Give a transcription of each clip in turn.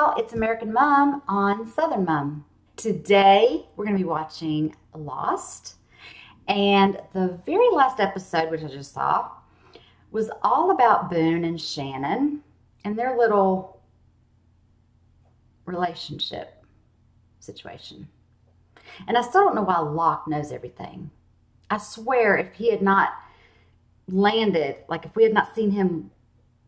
y'all, it's American Mom on Southern Mom. Today, we're going to be watching Lost. And the very last episode, which I just saw, was all about Boone and Shannon and their little relationship situation. And I still don't know why Locke knows everything. I swear if he had not landed, like if we had not seen him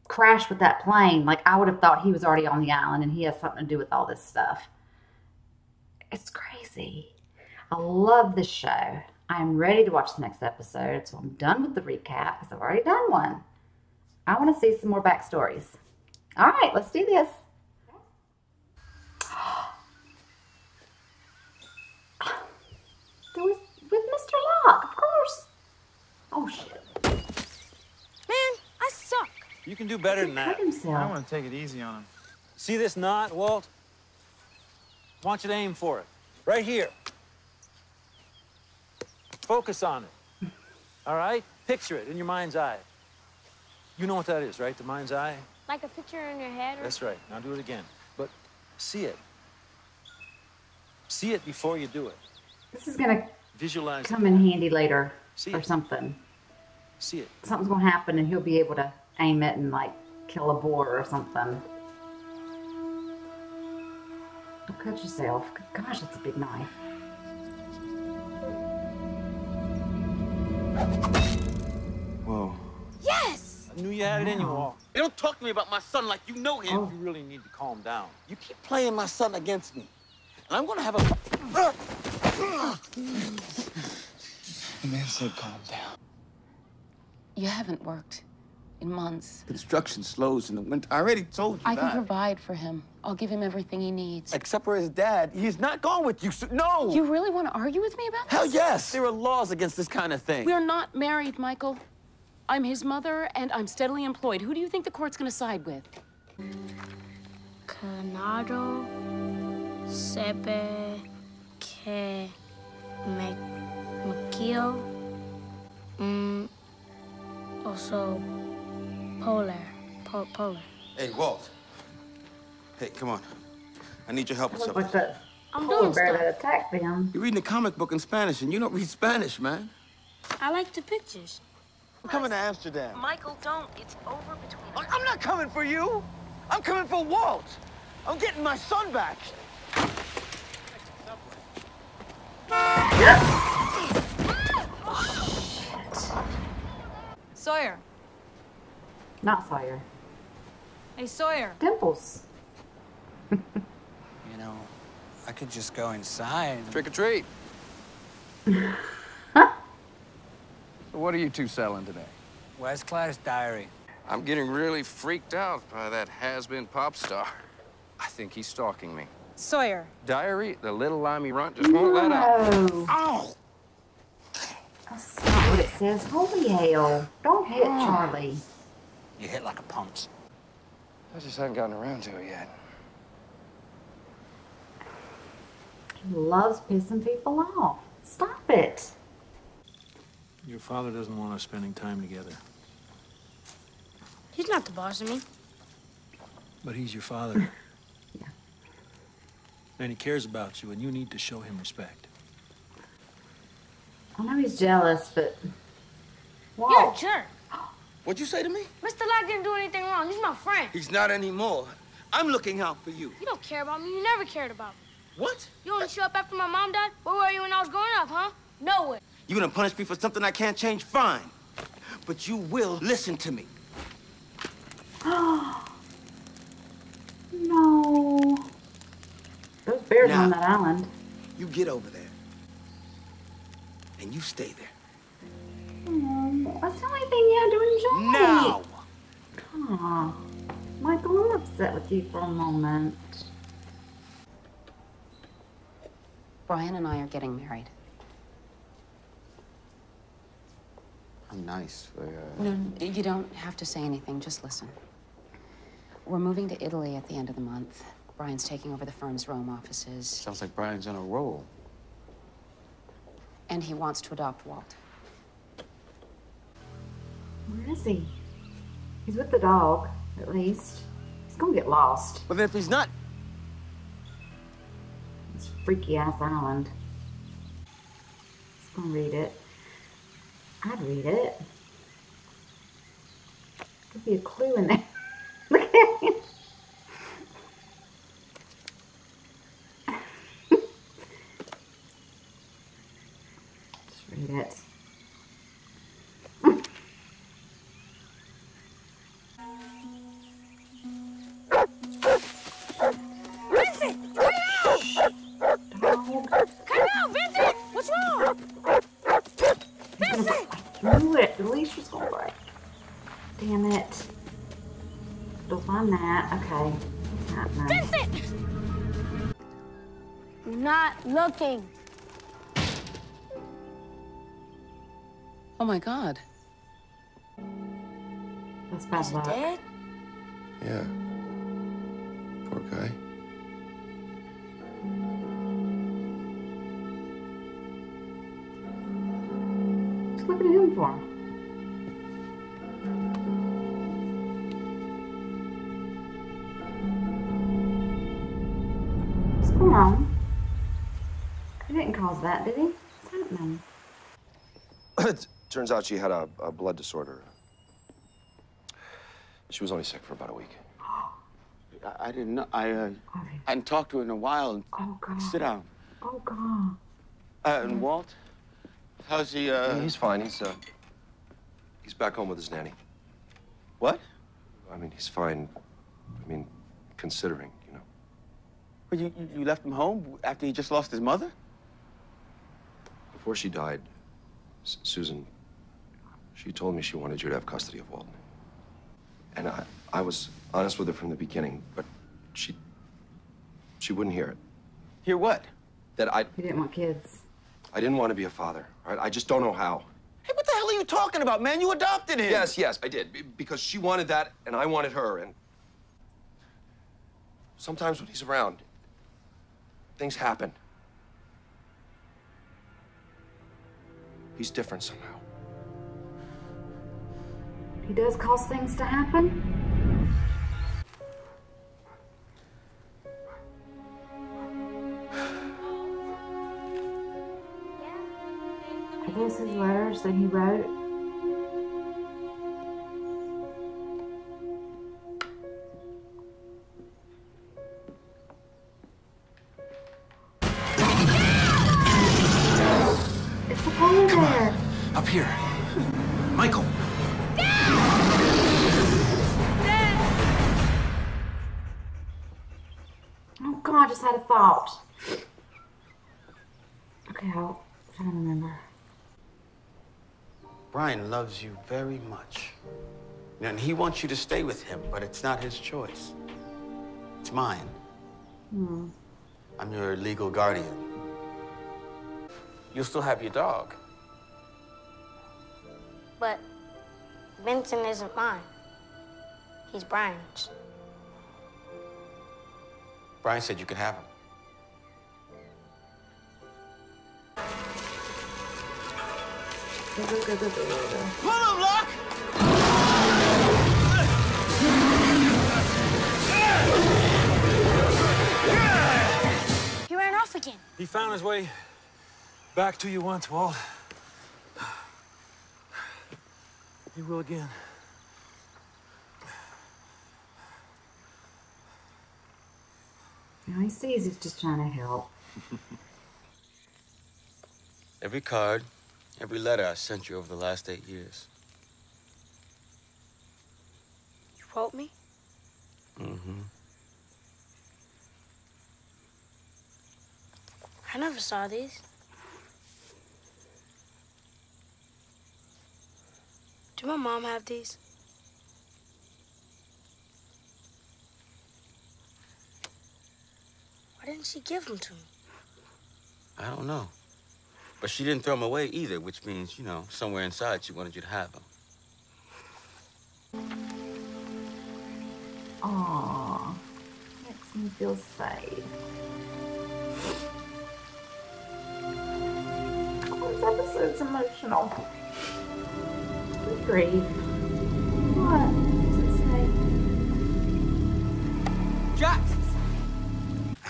crash with that plane, like I would have thought he was already on the island and he has something to do with all this stuff. It's crazy. I love this show. I'm ready to watch the next episode, so I'm done with the recap because I've already done one. I want to see some more backstories. All right, let's do this. There was with Mr. Locke, of course. Oh shit. Man, I suck. You can do better than that. I want to take it easy on him. See this knot, Walt? I want you to aim for it. Right here. Focus on it. All right? Picture it in your mind's eye. You know what that is, right? The mind's eye? Like a picture in your head? Or... That's right. Now do it again. But see it. See it before you do it. This is going to visualize come in handy later or something. See it. Something's going to happen and he'll be able to aim it and like kill a boar or something. Don't cut yourself. Gosh, that's a big knife. Whoa. Yes! I knew you had it in you, Walt. Hey, don't talk to me about my son like you know him. Oh. You really need to calm down. You keep playing my son against me. And I'm gonna have a... The man said calm down. You haven't worked in months. Construction slows in the winter. I already told you I that. can provide for him. I'll give him everything he needs. Except for his dad. He's not going with you. So, no! You really want to argue with me about this? Hell yes! There are laws against this kind of thing. We're not married, Michael. I'm his mother, and I'm steadily employed. Who do you think the court's going to side with? Canado sebe que Michele. Also polar. Polar. Hey, Walt. Hey, come on. I need your help with Look like something. that I'm polar doing bear stuff. that attacked them. You're reading a comic book in Spanish, and you don't read Spanish, man. I like the pictures. I'm coming to Amsterdam. Michael, don't. It's over between us. I'm not coming for you. I'm coming for Walt. I'm getting my son back. Sawyer. Not Sawyer. Hey, Sawyer. Dimples. You know, I could just go inside. Trick or treat. So what are you two selling today? West Class Diary. I'm getting really freaked out by that has-been pop star. I think he's stalking me. Sawyer. Diary, the little limey runt just won't let up. No. Ow! That's not what it says. Holy hell. Don't hit Charlie. You hit like a punk. I just haven't gotten around to it yet. He loves pissing people off. Stop it. Your father doesn't want us spending time together. He's not the boss of me. But he's your father. Yeah. And he cares about you, and you need to show him respect. I know he's jealous, but... You're a Walt. jerk. What'd you say to me? Mr. Locke didn't do anything wrong. He's my friend. He's not anymore. I'm looking out for you. You don't care about me. You never cared about me. What? You only show up after my mom died? Where were you when I was growing up, huh? Nowhere. You gonna punish me for something I can't change? Fine. But you will listen to me. No. Those bears Now. on that island. You get over there. And you stay there. Oh, that's the only thing you had to enjoy. Now! Aw. Michael, I'm upset with you for a moment. Brian and I are getting married. I'm nice for No, you don't have to say anything. Just listen. We're moving to Italy at the end of the month. Brian's taking over the firm's Rome offices. Sounds like Brian's on a roll. And he wants to adopt Walt. Where is he? He's with the dog, at least. He's gonna get lost. But if he's not, This freaky ass island. Just gonna read it. I'd read it. Could be a clue in there. Look at him. Just read it. Vincent! Cut it out! Dog. Cut it out, Vincent! What's wrong? Vincent! I knew it. The leash was gonna break. Damn it. Go find that. Okay. Not nice. Vincent! I'm not looking. Oh my God. That's bad luck. Dead? Yeah. Poor guy. Just look at him for. What's going on? He didn't cause that, did he? What's happening? Turns out she had a blood disorder. She was only sick for about a week. I didn't know. I hadn't talked to her in a while. Oh, God. Sit down. Oh, God. And Walt? How's he, He's fine. He's back home with his nanny. What? I mean, he's fine. I mean, considering, you know. Well, you left him home after he just lost his mother? Before she died, Susan, she told me she wanted you to have custody of Walt. And I was honest with her from the beginning, but she wouldn't hear it. Hear what? That He didn't want kids. I didn't want to be a father, all right? I just don't know how. Hey, what the hell are you talking about, man? You adopted him. Yes, I did. Because she wanted that, and I wanted her, and sometimes when he's around, things happen. He's different somehow. He does cause things to happen? Are those his letters that he wrote? It's a polar bear. Up here. Michael. Oh God, I just had a thought. Okay, I'll try to remember. Brian loves you very much. And he wants you to stay with him, but it's not his choice. It's mine. I'm your legal guardian. You'll still have your dog. But Vincent isn't mine. He's Brian's. Brian said you could have him. Go, go, go, go, go, go. Pull him, Locke! He ran off again. He found his way back to you once, Walt. He will again. Now he sees he's just trying to help. Every card, every letter I sent you over the last 8 years. You wrote me? Mm-hmm. I never saw these. Did my mom have these? Why didn't she give them to me? I don't know. But she didn't throw them away either, which means, you know, somewhere inside she wanted you to have them. Aww. Makes me feel safe. Oh, this episode's emotional. Good grief. What does it say? Jack!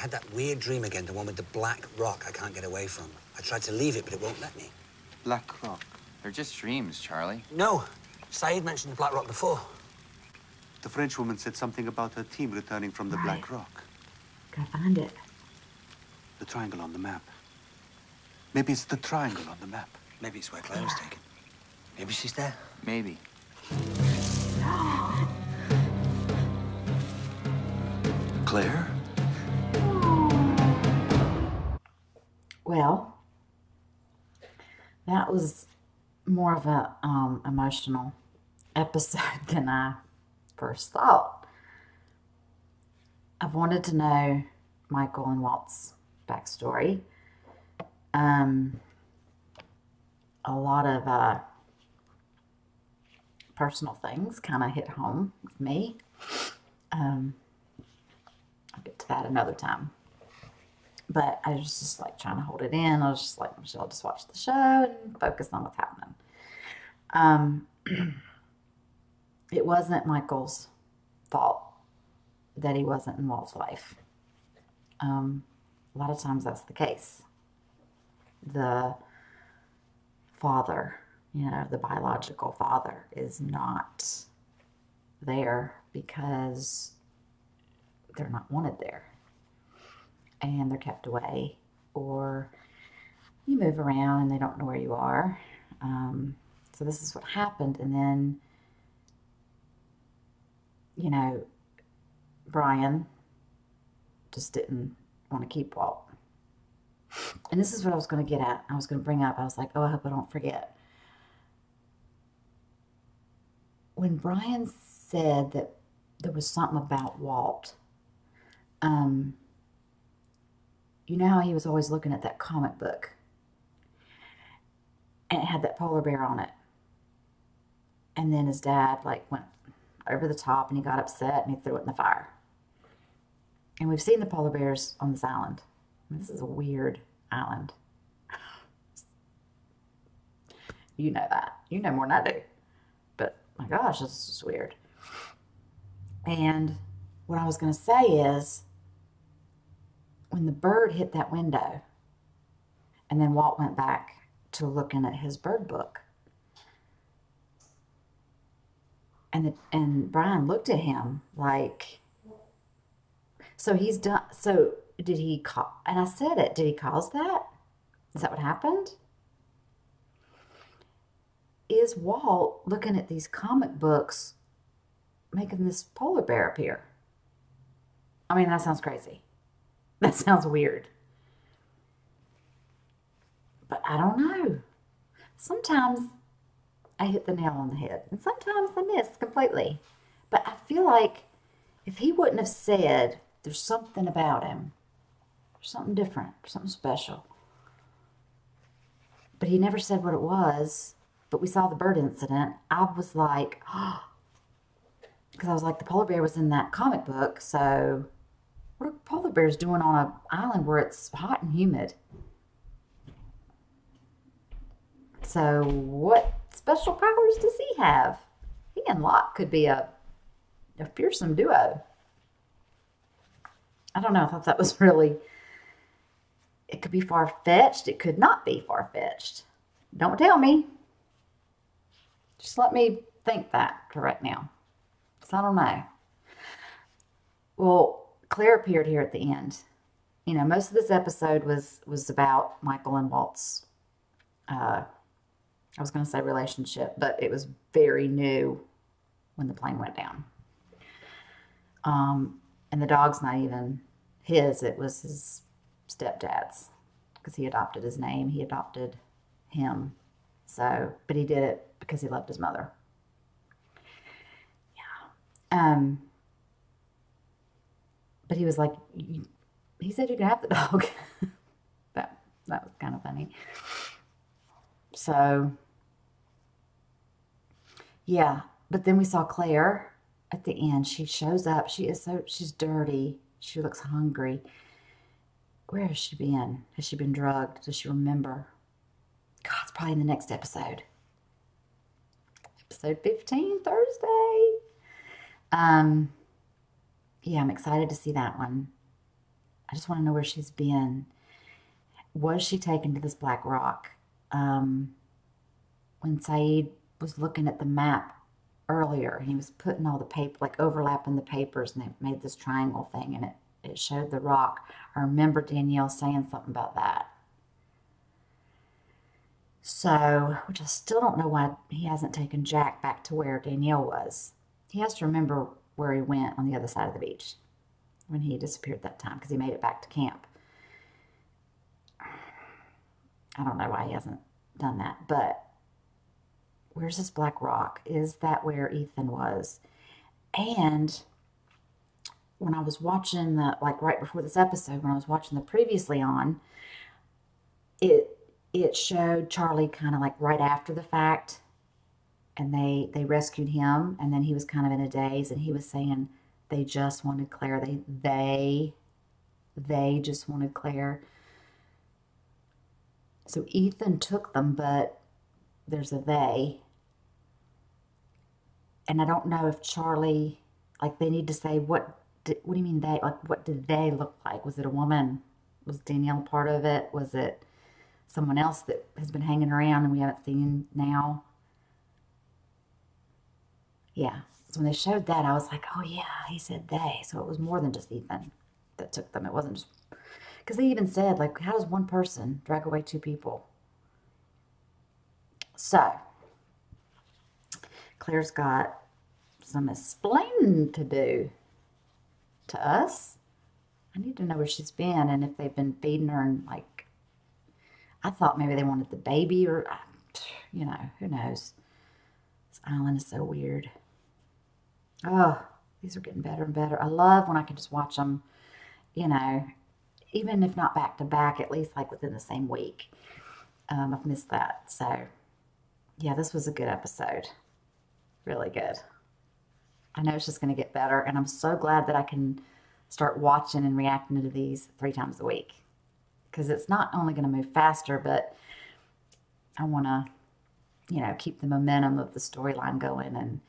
had that weird dream again, the one with the black rock I can't get away from. I tried to leave it, but it won't let me. Black Rock. They're just dreams, Charlie. No. Saeed mentioned the black rock before. The French woman said something about her team returning from the Black Rock. Gotta find it. The triangle on the map. Maybe it's the triangle on the map. Maybe it's where Claire was taken. Maybe she's there. Maybe. Claire? Well, that was more of a emotional episode than I first thought. I've wanted to know Michael and Walt's backstory. A lot of personal things kind of hit home with me. I'll get to that another time. But I was just like trying to hold it in. I was just like, Michelle, just watch the show and focus on what's happening. It wasn't Michael's fault that he wasn't in Walt's life. A lot of times that's the case. The father, you know, the biological father is not there because they're not wanted there. And they're kept away, or you move around and they don't know where you are. So this is what happened. And then, you know, Brian just didn't want to keep Walt. And this is what I was going to get at. I was going to bring up. I was like, oh, I hope I don't forget. When Brian said that there was something about Walt, you know how he was always looking at that comic book? And it had that polar bear on it. And then his dad, like, went over the top and he got upset and he threw it in the fire. And we've seen the polar bears on this island. This is a weird island. You know that. You know more than I do. But, my gosh, this is just weird. And what I was going to say is, when the bird hit that window, and then Walt went back to looking at his bird book, and Brian looked at him like, so he's done, so did he call, and I said it, did he cause that? Is that what happened? Is Walt looking at these comic books making this polar bear appear? I mean, that sounds crazy. That sounds weird. But I don't know. Sometimes I hit the nail on the head, and sometimes I miss completely. But I feel like if he wouldn't have said there's something about him, there's something different, something special. But he never said what it was. But we saw the bird incident. I was like, oh, because I was like, the polar bear was in that comic book, so what are polar bears doing on an island where it's hot and humid? So what special powers does he have? He and Locke could be a fearsome duo. I don't know. I thought that was really, it could be far-fetched. It could not be far-fetched. Don't tell me. Just let me think that for right now. So I don't know. Well, Claire appeared here at the end. You know, most of this episode was about Michael and Walt's, I was going to say relationship, but it was very new when the plane went down. And the dog's not even his, it was his stepdad's, because he adopted his name, he adopted him. So, but he did it because he loved his mother. Yeah. But he was like, he said you could have the dog. that was kind of funny. So, yeah. But then we saw Claire at the end. She shows up. She's dirty. She looks hungry. Where has she been? Has she been drugged? Does she remember? God, it's probably in the next episode. Episode 15, Thursday. Yeah, I'm excited to see that one. I just want to know where she's been. Was she taken to this black rock? When Saeed was looking at the map earlier, he was putting all the paper, like overlapping the papers, and they made this triangle thing, and it showed the rock. I remember Danielle saying something about that. So, which I still don't know why he hasn't taken Jack back to where Danielle was. He has to remember where he went on the other side of the beach when he disappeared that time, because he made it back to camp. I don't know why he hasn't done that, but where's this black rock? Is that where Ethan was? And when I was watching the, like right before this episode, when I was watching the previously on, it showed Charlie kind of like right after the fact, and they rescued him, and then he was kind of in a daze, and he was saying they just wanted Claire. They just wanted Claire. So Ethan took them, but there's a they. And I don't know if Charlie, like they need to say, what do you mean they? Like what did they look like? Was it a woman? Was Danielle part of it? Was it someone else that has been hanging around and we haven't seen now? Yeah. So when they showed that, I was like, oh yeah, he said they. So it was more than just Ethan that took them. It wasn't just, because they even said, like, how does one person drag away two people? So, Claire's got some explaining to do to us. I need to know where she's been and if they've been feeding her, and like, I thought maybe they wanted the baby, or, you know, who knows. This island is so weird. Oh, these are getting better and better. I love when I can just watch them, you know, even if not back to back, at least like within the same week. I've missed that. So, yeah, this was a good episode. Really good. I know it's just going to get better, and I'm so glad that I can start watching and reacting to these 3 times a week, because it's not only going to move faster, but I want to, you know, keep the momentum of the storyline going, and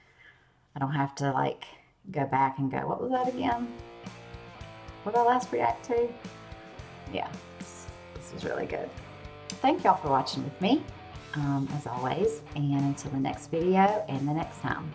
I don't have to like go back and go, what was that again? What did I last react to? Yeah, this was really good. Thank y'all for watching with me, as always, and until the next video and the next time.